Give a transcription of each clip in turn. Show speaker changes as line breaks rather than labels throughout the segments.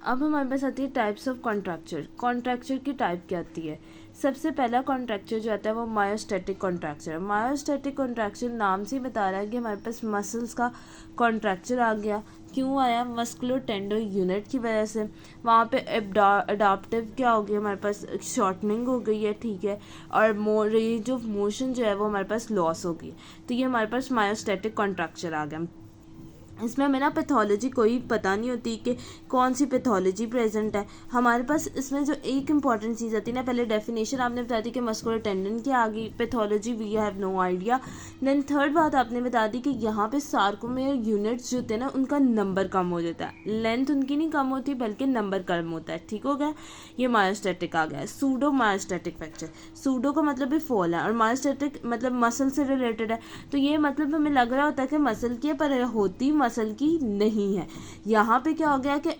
अब हमारे पास आती है टाइप्स ऑफ कॉन्ट्रैक्चर। कॉन्ट्रैक्चर की टाइप क्या आती है? सबसे पहला कॉन्ट्रैक्चर जो आता है वो मायोस्टैटिक कॉन्ट्रैक्चर। मायोस्टैटिक कॉन्ट्रैक्चर नाम से ही बता रहा है कि हमारे पास मसल्स का कॉन्ट्रैक्चर आ गया। क्यों आया? मस्कुलर टेंडर यूनिट की वजह से। वहाँ पे अडाप्टिव क्या हो गया, हमारे पास शॉर्टनिंग हो गई है, ठीक है, और रेंज ऑफ मोशन जो है वो हमारे पास लॉस हो गई। तो ये हमारे पास मायोस्टैटिक कॉन्ट्रैक्चर आ गया। इसमें हमें ना पैथोलॉजी कोई पता नहीं होती कि कौन सी पैथोलॉजी प्रेजेंट है हमारे पास। इसमें जो एक इंपॉर्टेंट चीज़ आती है ना, पहले डेफिनेशन आपने बता दी कि मस्कुलर टेंडन की आ गई, pathology we have no idea. Then third बात आपने बता दी कि यहाँ पे सार्कोमेयर यूनिट्स जो होते हैं ना उनका नंबर कम हो जाता है, लेंथ उनकी नहीं कम होती बल्कि नंबर कम होता है, ठीक हो गया। ये मायोस्टैटिक आ गया है। सूडो मायोस्टैटिक फ्रैक्चर, सूडो का मतलब भी फॉल है और मायोस्टैटिक मतलब मसल से रिलेटेड है। तो ये मतलब हमें लग रहा होता है कि मसल की है पर होती मसल की नहीं है। यहाँ पे क्या हो गया कि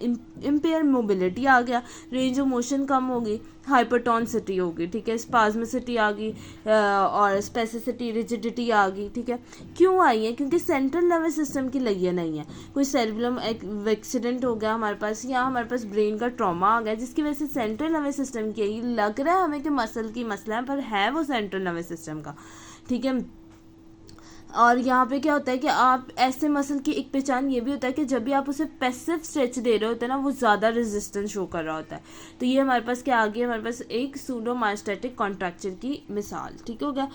इम्पेयर मोबिलिटी आ गया, रेंज ऑफ मोशन कम होगी, हाइपरटोनसिटी होगी, ठीक है, स्पाज्मिसिटी आ गई और स्पेसिसिटी रिजिडिटी आ गई, ठीक है। क्यों आई है? क्योंकि सेंट्रल नर्वस सिस्टम की लय नहीं है, कोई सेरिबलम एक्सीडेंट हो गया हमारे पास, या हमारे पास ब्रेन का ट्रॉमा आ गया जिसकी वजह से सेंट्रल नर्वस सिस्टम की है। लग रहा है हमें कि मसल की मसला है पर है वो सेंट्रल नर्वस सिस्टम का, ठीक है। और यहाँ पे क्या होता है कि आप ऐसे मसल की एक पहचान ये भी होता है कि जब भी आप उसे पैसिव स्ट्रेच दे रहे होते हैं ना वो ज़्यादा रेजिस्टेंस शो कर रहा होता है। तो ये हमारे पास क्या आ गया, हमारे पास एक सूडो मायोस्टैटिक कॉन्ट्रैक्चर की मिसाल, ठीक हो गया।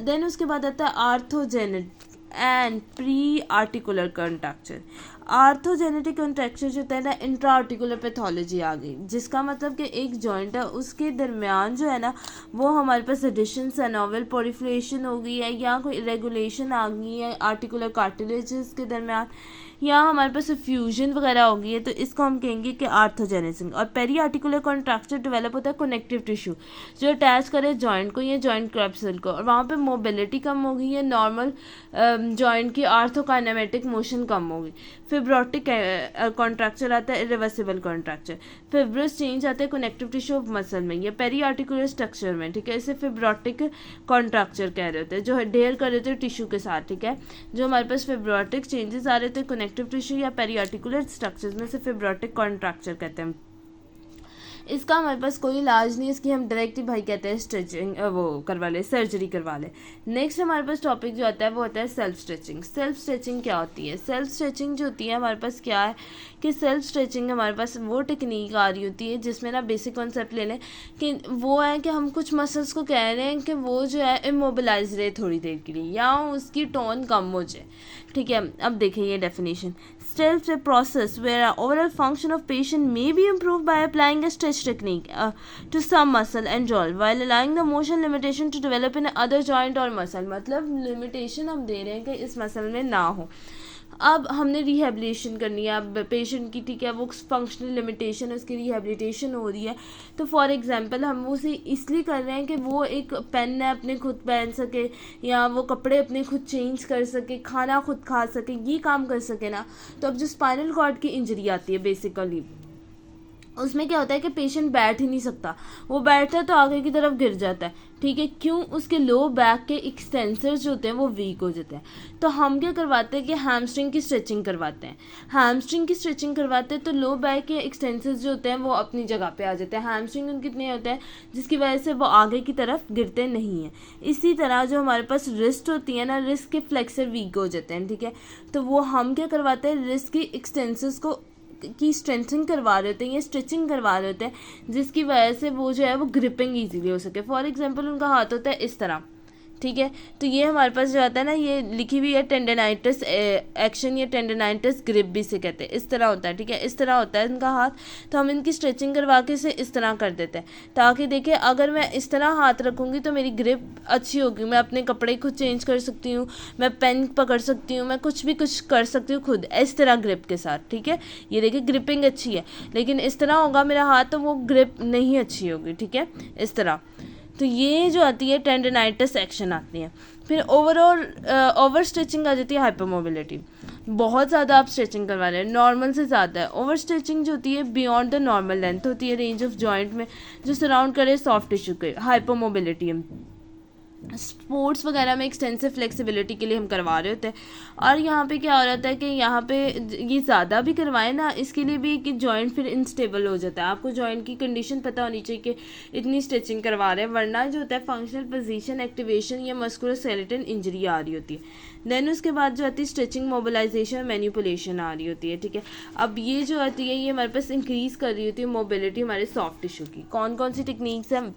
देन उसके बाद आता है arthrogenetic and pre articular contracture. Arthrogenetic contracture जो होता है ना, इंट्रा आर्टिकुलर पैथोलॉजी आ गई, जिसका मतलब कि एक जॉइंट है उसके दरमियान जो है ना वो हमारे पास एडिशन सेनोवल प्रोलिफरेशन हो गई है, या कोई रेगुलेशन आ गई है आर्टिकुलर कार्टिलेजेस के दरमियान, या हमारे पास फ्यूजन वगैरह हो गई है, तो इसको हम कहेंगे कि आर्थोजेनेसिस। और पेरी आर्टिकुलर कॉन्ट्रैक्चर डेवलप होता है कनेक्टिव टिश्यू जो अटैच करे जॉइंट को या जॉइंट क्रैप्सल को, और वहाँ पे मोबिलिटी कम हो गई है, नॉर्मल जॉइंट की आर्थोकाइनेमेटिक मोशन कम हो गई। फिब्रोटिक कॉन्ट्रैक्चर आता है, इरिवर्सिबल कॉन्ट्रैक्चर। फिब्रस चेंज आता है कनेक्टिव टिश्यू ऑफ मसल में या पेरी आर्टिकुलर स्ट्रक्चर में, ठीक है। इसे फिब्रोटिक कॉन्ट्रैक्चर कह रहे होते हैं, जो अडेयर कर रहे थे टिश्यू के साथ, ठीक है। जो हमारे पास फिब्रोटिक चेंजेस आ रहे थे कनेक्टिव टिश्यू या पेरी आर्टिकुलर स्ट्रक्चर्स में से फिब्रोटिक कॉन्ट्रैक्चर कहते हैं। इसका हमारे पास कोई इलाज नहीं है, इसकी हम डायरेक्ट ही भाई कहते हैं स्ट्रेचिंग वो करवा ले, सर्जरी करवा ले। नेक्स्ट हमारे पास टॉपिक जो आता है वो होता है सेल्फ स्ट्रेचिंग। सेल्फ स्ट्रेचिंग क्या होती है? सेल्फ स्ट्रेचिंग जो होती है हमारे पास क्या है कि सेल्फ स्ट्रेचिंग हमारे पास वो टेक्निक आ रही होती है जिसमें ना बेसिक कॉन्सेप्ट ले लें कि वो है कि हम कुछ मसल्स को कह रहे हैं कि वो जो है इमोबिलाइज रहे थोड़ी देर के लिए या उसकी टोन कम हो जाए, ठीक है। अब देखें ये definition, Still a process where overall function of patient may be improved by applying a stretch technique to some muscle and joint while allowing the motion limitation to develop in other joint or muscle। मतलब limitation हम दे रहे हैं कि इस muscle में ना हो। अब हमने रिहेबिलिटेशन करनी है अब पेशेंट की, ठीक है, वो फंक्शनल लिमिटेशन है उसकी रिहेबिलिटेशन हो रही है। तो फॉर एग्जांपल हम उसे इसलिए कर रहे हैं कि वो एक पेन है अपने खुद पहन सके, या वो कपड़े अपने खुद चेंज कर सके, खाना खुद खा सके, ये काम कर सके ना। तो अब जो स्पाइनल कॉर्ड की इंजरी आती है बेसिकली उसमें क्या होता है कि पेशेंट बैठ ही नहीं सकता, वो बैठता है तो आगे की तरफ गिर जाता है, ठीक है। क्यों? उसके लो बैक के एक्सटेंसर्स जो होते हैं वो वीक हो जाते हैं। तो हम क्या करवाते हैं कि हैमस्ट्रिंग की स्ट्रेचिंग करवाते हैं। हैमस्ट्रिंग की स्ट्रेचिंग करवाते हैं तो लो बैक के एक्सटेंसर्स जो होते हैं वो अपनी जगह पे आ जाते हैं। हैमस्ट्रिंग उनके इतने होते हैं जिसकी वजह से वो आगे की तरफ गिरते नहीं हैं। इसी तरह जो हमारे पास रिस्ट होती है ना, रिस्ट के फ्लेक्सर वीक हो जाते हैं, ठीक है। तो वो हम क्या करवाते हैं, रिस्ट की एक्सटेंसर्स को की स्ट्रेंथनिंग करवा रहे होते हैं या स्टिचिंग करवा रहे होते हैं जिसकी वजह से वो जो है वो ग्रिपिंग ईजीली हो सके। फॉर एग्जांपल उनका हाथ होता है इस तरह, ठीक है। तो ये हमारे पास जो आता है ना, ये लिखी हुई है टेंडनाइटिस एक्शन या टेंडनाइटिस ग्रिप भी से कहते हैं, इस तरह होता है, ठीक है, इस तरह होता है इनका हाथ। तो हम इनकी स्ट्रेचिंग करवा के इसे इस तरह कर देते हैं ताकि देखिए अगर मैं इस तरह हाथ रखूँगी तो मेरी ग्रिप अच्छी होगी, मैं अपने कपड़े खुद चेंज कर सकती हूँ, मैं पेन पकड़ सकती हूँ, मैं कुछ भी कुछ कर सकती हूँ खुद इस तरह ग्रिप के साथ, ठीक है। ये देखिए ग्रिपिंग अच्छी है, लेकिन इस तरह होगा मेरा हाथ तो वो ग्रिप नहीं अच्छी होगी, ठीक है, इस तरह। तो ये जो आती है टेंडनाइटिस एक्शन आती है। फिर ओवरऑल ओवर स्ट्रेचिंग आ जाती है हाइपरमोबिलिटी, बहुत ज़्यादा आप स्ट्रेचिंग करवा रहे हैं, नॉर्मल से ज़्यादा है। ओवर स्ट्रेचिंग जो होती है बियॉन्ड द नॉर्मल लेंथ होती है रेंज ऑफ जॉइंट में जो सराउंड करे सॉफ्ट टिश्यू के, हाइपरमोबिलिटी है। स्पोर्ट्स वगैरह में एक्सटेंसिव फ्लेक्सिबिलिटी के लिए हम करवा रहे होते हैं। और यहाँ पे क्या हो रहा है कि यहाँ पे ये ज़्यादा भी करवाएं ना, इसके लिए भी कि जॉइंट फिर इनस्टेबल हो जाता है। आपको जॉइंट की कंडीशन पता होनी चाहिए कि इतनी स्ट्रेचिंग करवा रहे हैं, वरना जो होता है फंक्शनल पोजीशन एक्टिवेशन या मस्कुलोस्केलेटल इंजरी आ रही होती है। देन उसके बाद जो आती है स्ट्रेचिंग, मोबिलाइजेशन, मैनिपुलेशन आ रही होती है, ठीक है। अब ये जो आती है ये हमारे पास इंक्रीज़ कर रही होती है मोबिलिटी हमारे सॉफ्ट टिश्यू की। कौन कौन सी टेक्निक्स हैं?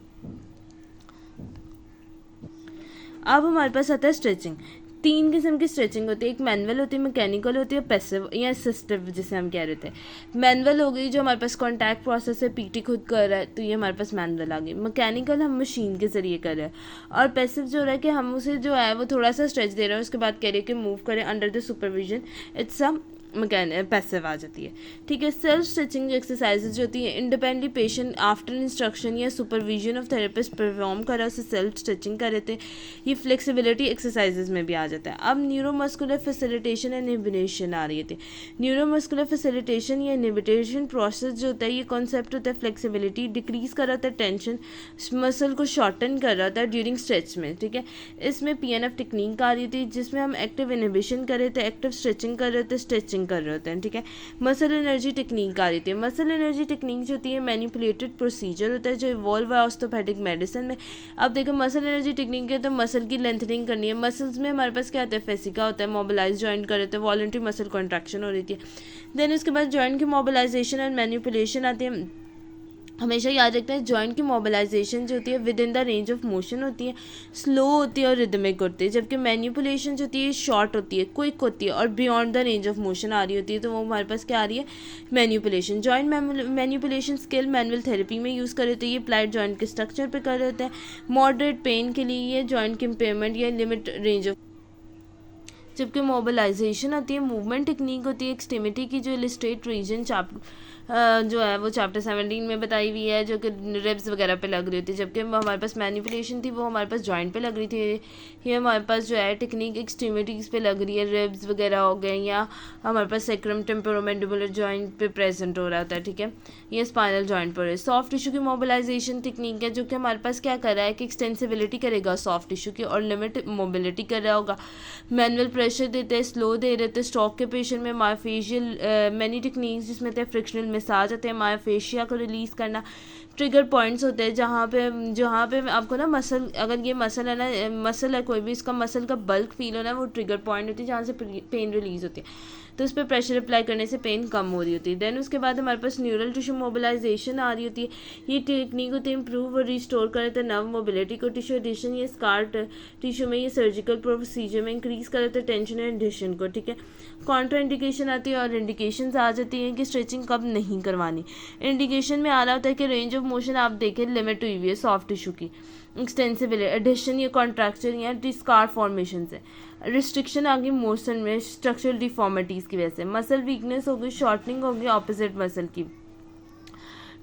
अब हमारे पास आता है स्ट्रेचिंग। 3 किस्म की स्ट्रेचिंग होती है, एक मैनुअल होती है, मैकेनिकल होती है, पैसिव या असिस्टिव जिसे हम कह रहे थे। मैनुअल हो गई जो हमारे पास कॉन्टैक्ट प्रोसेस है, पीटी खुद कर रहा है, तो ये हमारे पास मैनुअल आ गई। मैकेनिकल हम मशीन के ज़रिए कर रहे हैं। और पैसिव जो हो रहा है कि हम उसे जो है वो थोड़ा सा स्ट्रेच दे रहे हैं, उसके बाद कह रहे हैं कि मूव करें under the supervision, it's a passive आ जाती है, ठीक है। सेल्फ स्ट्रेचिंग एक्सरसाइजेज जो होती है इंडिपेंडेंटली पेशेंट आफ्टर इंस्ट्रक्शन या सुपरविजन ऑफ थेरेपिस्ट परफॉर्म कर रहा है, उसे सेल्फ स्ट्रेचिंग कर रहे थे। ये फ्लेक्सिबिलिटी एक्सरसाइजेज में भी आ जाता है। अब न्यूरोमस्कुलर फैसिलिटेशन एंड इनिबिशन आ रही थी। न्यूरोमस्कुलर फैसिलिटेशन या इनिबिटेशन प्रोसेस जो होता है, ये कॉन्सेप्ट होता है फ्लेक्सिबिलिटी डिक्रीज कर रहा होता है, टेंशन मसल को शॉर्टन कर रहा होता है ड्यूरिंग स्ट्रेच में, ठीक है। इसमें PNF टेक्निक आ रही थी जिसमें हम एक्टिव इनिबिशन कर रहे थे, एक्टिव स्ट्रेचिंग कर रहे थे, स्ट्रेचिंग कर रहे होते हैं, ठीक है। मसल एनर्जी टेक्निक आ रही थी। मसल एनर्जी टेक्निक जो होती है मैनिपुलेटेड प्रोसीजर होता है जो इवॉल्व है ऑर्थोपेडिक मेडिसिन में। अब देखो मसल एनर्जी टेक्निक है तो मसल की लेंथनिंग करनी है। मसल्स में हमारे पास क्या होता है, फेसिका होता है, मोबिलाइज जॉइंट कर रहे थे, वॉलंटरी मसल कॉन्ट्रैक्शन हो रही थी। देन उसके बाद जॉइंट की मोबिलाइजेशन एंड मैनिपुलेशन आती है। हमेशा याद रखते हैं जॉइंट की मोबिलाइजेशन जो होती है with in the range of motion होती है, स्लो होती है और रिदमिक होती है, जबकि मैनिपुलेशन जो होती है शॉर्ट होती है, क्विक होती है और beyond the range of motion आ रही होती है। तो वो हमारे पास क्या आ रही है, manipulation. Joint manipulation skill manual therapy में यूज़ कर रहे होते हैं, ये अप्लाइड जॉइंट के स्ट्रक्चर पर कर रहे होते हैं। मॉडरेट पेन के लिए ये जॉइंट की इम्पेयरमेंट या लिमिट रेंज ऑफ, जबकि मोबिलाइजेशन होती है मूवमेंट टेक्निक होती है एक्सट्रीमिटी की, जो इलिस्ट्रेट रीजन जो है वो चैप्टर 17 में बताई हुई है, जो कि रिब्स वगैरह पे लग रही होती है। जबकि हमारे पास मैनिपुलेशन थी वो हमारे पास जॉइंट पे लग रही थी। ये हमारे पास जो है टेक्निक एक्सट्रीमिटीज़ पे लग रही है, रिब्स वगैरह हो गए, या हमारे पास सेक्रम टेम्पोरोमैंडिबुलर जॉइंट पे प्रेजेंट हो रहा था, ठीक है। ये स्पाइनल जॉइंट पर है। सॉफ्ट टिश्यू की मोबिलाइजेशन टेक्निक है जो कि हमारे पास क्या कर रहा है कि एक्सटेंसिबिलिटी करेगा सॉफ्ट टिश्यू की और लिमिट मोबिलिटी कर रहा होगा। मैनुअल प्रेशर देते हैं, स्लो दे रहे थे। स्ट्रोक के पेशेंट में मायोफेशियल मैनी टेक्निक्स जिसमें थे फ्रिक्शनल मसाज आते हैं, मायोफेशिया को रिलीज़ करना। ट्रिगर पॉइंट्स होते हैं जहाँ पे आपको ना मसल, अगर ये मसल है ना, मसल है कोई भी, इसका मसल का बल्क फील होना है, वो ट्रिगर पॉइंट होती है जहाँ से पेन रिलीज़ होती है, तो उस पर प्रेशर अप्लाई करने से पेन कम हो रही होती है। देन उसके बाद हमारे पास न्यूरल टिश्यू मोबिलाइजेशन आ रही होती है। ये टेक्निक होती है इंप्रूव और रिस्टोर करे थे नर्व मोबिलिटी को। टिश्यू एडिशन ये स्कार टिश्यू में, ये सर्जिकल प्रोसीजर में इंक्रीज करे थे टेंशन एंड एडिशन को, ठीक है। कॉन्ट्रा इंडिकेशन आती है और इंडिकेशन आ जाती हैं कि स्ट्रेचिंग कब नहीं करवानी। इंडिकेशन में आ रहा होता है कि रेंज ऑफ मोशन आप देखें लिमिट हुई हुई है सॉफ्ट टिश्यू की, एक्सटेंसिव एडिशन या कॉन्ट्रैक्चर या डिस्कार फॉर्मेशन से। रिस्ट्रिक्शन आ गई मोशन में स्ट्रक्चरल डिफॉर्मिटीज़ की वजह से। मसल वीकनेस हो गई, शॉर्टनिंग हो गई ऑपोजिट मसल की।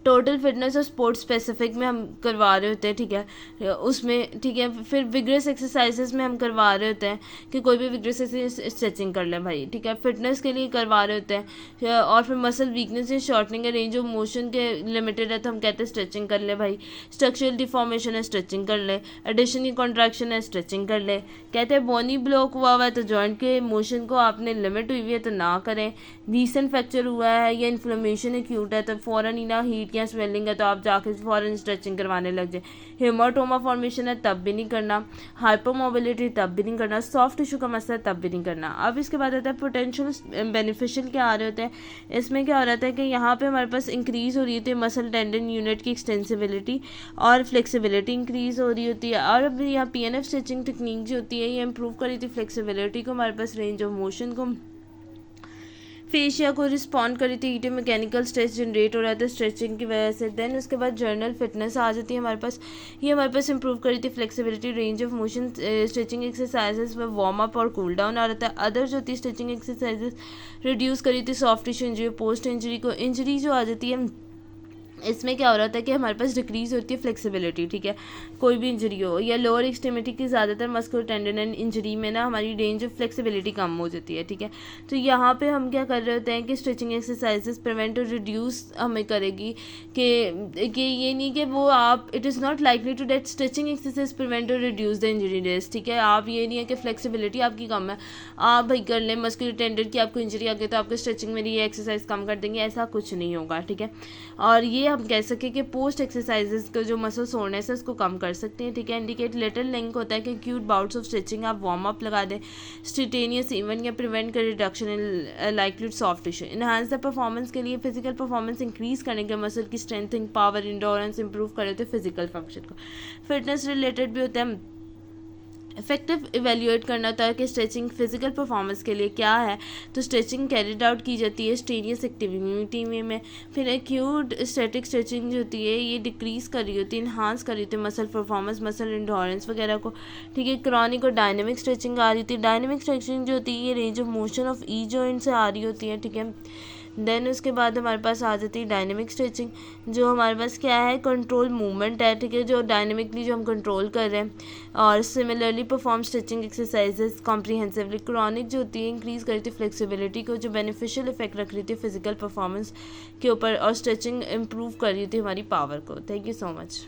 टोटल फिटनेस और स्पोर्ट्स स्पेसिफिक में हम करवा रहे होते हैं, ठीक है, उसमें, ठीक है। फिर विग्रेस एक्सरसाइजेस में हम करवा रहे होते हैं कि कोई भी विग्रेस स्ट्रेचिंग कर लें भाई, ठीक है। फिटनेस के लिए करवा रहे होते हैं। और फिर मसल वीकनेस या शॉर्टनिंग है, रेंज ऑफ मोशन के लिमिटेड है, तो हम कहते हैं स्ट्रेचिंग कर ले भाई। स्ट्रक्चरल डिफॉर्मेशन है, स्ट्रेचिंग कर ले। एडिशन की कॉन्ट्रैक्शन है, स्ट्रेचिंग कर ले। कहते हैं बोनी ब्लॉक हुआ है तो जॉइंट के मोशन को आपने लिमिट हुई हुई है तो ना करें। रीसेंट फ्रैक्चर हुआ है या इन्फ्लेमेशन एक्यूट है तो फ़ौरन ही ना, हीट या स्वेलिंग है तो आप जाके फ़ौरन स्ट्रेचिंग करवाने लग जाए। हेमाटोमा फॉर्मेशन है तब भी नहीं करना। हाइपर मोबिलिटी तब भी नहीं करना। सॉफ्ट टिश्यू का मसला है तब भी नहीं करना। अब इसके बाद आता है पोटेंशियल बेनिफिशियल क्या आ रहे होते हैं। इसमें क्या हो रहा था कि यहाँ पे हमारे पास इंक्रीज़ हो रही थी मसल टेंडन यूनिट की एक्सटेंसिबिलिटी और फ्लेक्सिबिलिटी इंक्रीज़ हो रही होती है। और अब यहाँ PNF स्ट्रेचिंग टेक्निक जो होती है ये इंप्रूव कर रही थी फ्लेक्सिबिलिटी को, हमारे पास रेंज ऑफ मोशन को, फेशिया को रिस्पॉन्ड करी थी, हीट मैकेनिकल स्ट्रेच जनरेट हो रहा था स्ट्रेचिंग की वजह से। देन उसके बाद जर्नल फिटनेस आ जाती है हमारे पास। ये हमारे पास इंप्रूव करी थी flexibility, range of motion, stretching exercises में वार्म अप और कूल डाउन आ रहा था। अदर जो थी स्ट्रेचिंग एक्सरसाइजेस रिड्यूस करी थी soft tissue injury, post injury को। इंजरी जो आ जाती है इसमें क्या हो रहा था कि हमारे पास डिक्रीज़ होती है फ्लेक्सिबिलिटी, ठीक है, कोई भी इंजरी हो या लोअर एक्सट्रीमिटी की ज़्यादातर मस्कुलर टेंडन इंजरी में ना हमारी रेंज ऑफ फ्लेक्सिबिलिटी कम हो जाती है, ठीक है। तो यहाँ पे हम क्या कर रहे होते हैं कि स्ट्रेचिंग एक्सरसाइजेस प्रिवेंट और रिड्यूस हमें करेगी कि ये नहीं कि वो आप it is not likely to date stretching exercise prevent और रिड्यूस द इंजरी डेज, ठीक है। आप ये नहीं है कि फ्लेक्सिबिलिटी आपकी कम है, आप भाई कर लें मस्कुलर टेंडन की आपको इंजरी आ गई तो आपको स्ट्रेचिंग में ये एक्सरसाइज कम कर देंगे, ऐसा कुछ नहीं होगा, ठीक है। और ये हम कह सकें कि पोस्ट एक्सरसाइजेस का जो मसल सोरनेस है उसको कम कर सकते हैं, ठीक है। इंडिकेट लिटिल लिंक होता है कि क्यूट बाउट्स ऑफ स्ट्रेचिंग आप वार्म अप लगा दें स्टिटेनियस इवन या प्रिवेंट कर reduction in likelihood soft tissue. Enhance the performance के लिए फिजिकल परफॉर्मेंस इंक्रीज करने के मसल की स्ट्रेंथिंग पावर इंडोरेंस इंप्रूव करे तो फिजिकल फंक्शन को। फिटनेस रिलेटेड भी होता है, इफेक्टिव इवेल्यूएट करना होता है कि स्ट्रेचिंग फिजिकल परफॉर्मेंस के लिए क्या है। तो स्ट्रेचिंग कैरिड आउट की जाती है स्टेनियस एक्टिविटी में। फिर एक्यूट स्टैटिक स्ट्रेचिंग जो होती है ये डिक्रीज़ कर रही होती है, इन्हांस कर रही होती है मसल परफॉर्मेंस, मसल इंडोरेंस वगैरह को, ठीक है। क्रॉनिक और डायनेमिक स्ट्रेचिंग आ रही होती है। डायनेमिक स्ट्रेचिंग जो होती है ये range of motion of E joint से आ रही होती है, ठीक है। देन उसके बाद हमारे पास आ जाती है डायनेमिक स्ट्रेचिंग, जो हमारे पास क्या है कंट्रोल मूवमेंट है, ठीक है, जो डायनेमिकली जो हम कंट्रोल कर रहे हैं। और similarly perform stretching exercises comprehensively. Chronic जो होती है इंक्रीज़ करती है फ्लेक्सिबिलिटी को, जो बेनिफिशियल इफेक्ट रख रही थी फिजिकल परफॉर्मेंस के ऊपर, और स्ट्रेचिंग इंप्रूव कर रही थी हमारी पावर को। Thank you so much.